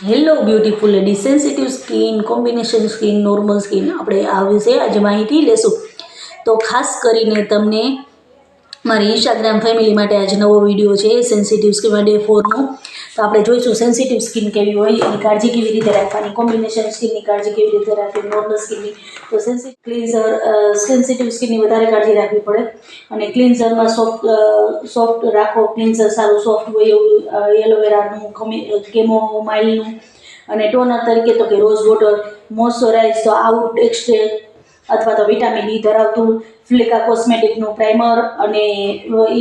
Hello beautiful lady, sensitive skin, combination skin, normal skin, આપણે આ વિશે આજે માહિતી લેશું. તો ખાસ કરીને તમને મારી ઇન્સ્ટાગ્રામ ફેમિલી માટે આજે નવો વિડીયો છે સેન્સિટિવ સ્કિન ડે 4નો. તો આપણે જોઈશું સેન્સિટિવ સ્કિન કેવી હોય, એની કાળજી કેવી રીતે રાખવાની, કોમ્બિનેશન સ્કિનની કાળજી કેવી રીતે રાખવી, નોર્મલ સ્કિનની. તો સેન્સિટિવ સ્કિનની વધારે કાળજી રાખવી પડે. અને ક્લિન્ઝરમાં સોફ્ટ રાખો. ક્લિન્ઝર સારું સોફ્ટ હોય એવું એલોવેરાનું, કેમોમાઇલનું. અને ટોનર તરીકે તો કે રોઝ વોટર. મોઇશ્ચરાઇઝ તો આઉટ એક્સટ્રેક્ટ અથવા તો વિટામિન ડી ધરાવતું ફ્લિકા કોસ્મેટિકનું પ્રાઇમર. અને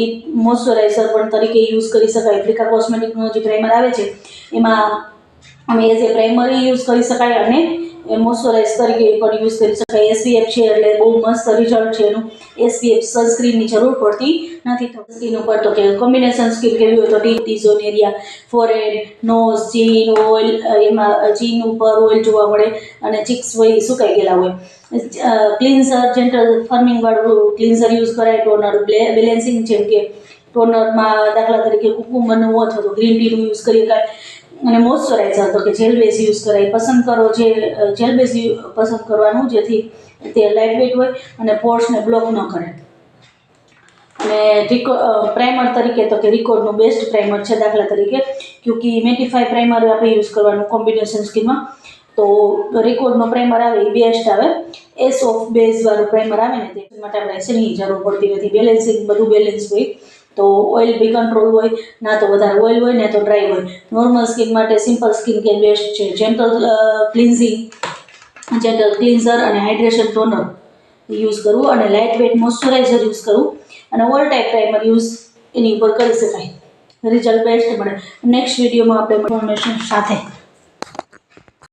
એ મોઇશ્ચરાઇઝર પણ તરીકે યુઝ કરી શકાય. ફ્લિકા કોસ્મેટિકનું જે પ્રાઇમર આવે છે એમાં અમે એઝ એ પ્રાઇમર યુઝ કરી શકાય અને મોઇશ્ચરાઇઝ તરીકે પણ યુઝ કરી શકાય. એસપીએફ છે એટલે બહુ મસ્ત રિઝલ્ટ છે એનું. એસપીએફ સનસ્ક્રીનની જરૂર પડતી નથી. સ્કિન ઉપર તો કે કોમ્બિનેશન સ્કિન કેવી હોય તો ટી ઝોન એરિયા, ફોરેહેડ, નોઝ, ચીન ઓઇલ, એમાં ચીન ઉપર ઓઇલ જોવા મળે અને ચીક્સ હોય એ સુકાઈ ગયેલા હોય. ક્લિન્ઝર જેન્ટલ ફર્મિંગ વાળું ક્લિન્ઝર યુઝ કરાય. ટોનર બેલેન્સિંગ જેમ કે ટોનરમાં દાખલા તરીકે કુકુંબરનું અથવા તો ગ્રીન ટીનું યુઝ કરી શકાય. અને મોઇશ્ચરાઇઝર તો કે જેલ બેઝ યુઝ કરાય. પસંદ કરો જે જેલ બેઝ પસંદ કરવાનું, જેથી તે લાઇટ વેઇટ હોય અને પોર્સને બ્લોક ન કરે. અને પ્રાઇમર તરીકે તો કે રિકોર્ડનું બેસ્ટ પ્રાઇમર છે. દાખલા તરીકે ક્યોંકિ મેટિફાઈ પ્રાઇમર આપણે યુઝ કરવાનું કોમ્બિનેશન સ્કિનમાં. તો રિકોર્ડનો પ્રાઇમર આવે એ બેસ્ટ આવે. એસ ઓફ બેઝવાળું પ્રાઇમર આવે ને તે માટે આપણે એની જરૂર પડતી નથી. બેલેન્સિંગ બધું બેલેન્સ હોય. તો ઓઇલ બી કંટ્રોલ હોય, ના તો વધારે ઓઇલ હોય ને તો ડ્રાય હોય. નોર્મલ સ્કિન માટે સિમ્પલ સ્કિન કેર બેસ્ટ છે. જેન્ટલ ક્લિન્ઝર અને હાઇડ્રેશન ટોનર યુઝ કરવું અને લાઇટ વેઇટ મોઇશ્ચરાઇઝર યુઝ કરવું અને ઓલ ટાઈપ પ્રાઇમર યુઝ એની ઉપર કરી શકાય. રિઝલ્ટ બેસ્ટ મળે. નેક્સ્ટ વિડીયોમાં આપણે ઇન્ફોર્મેશન સાથે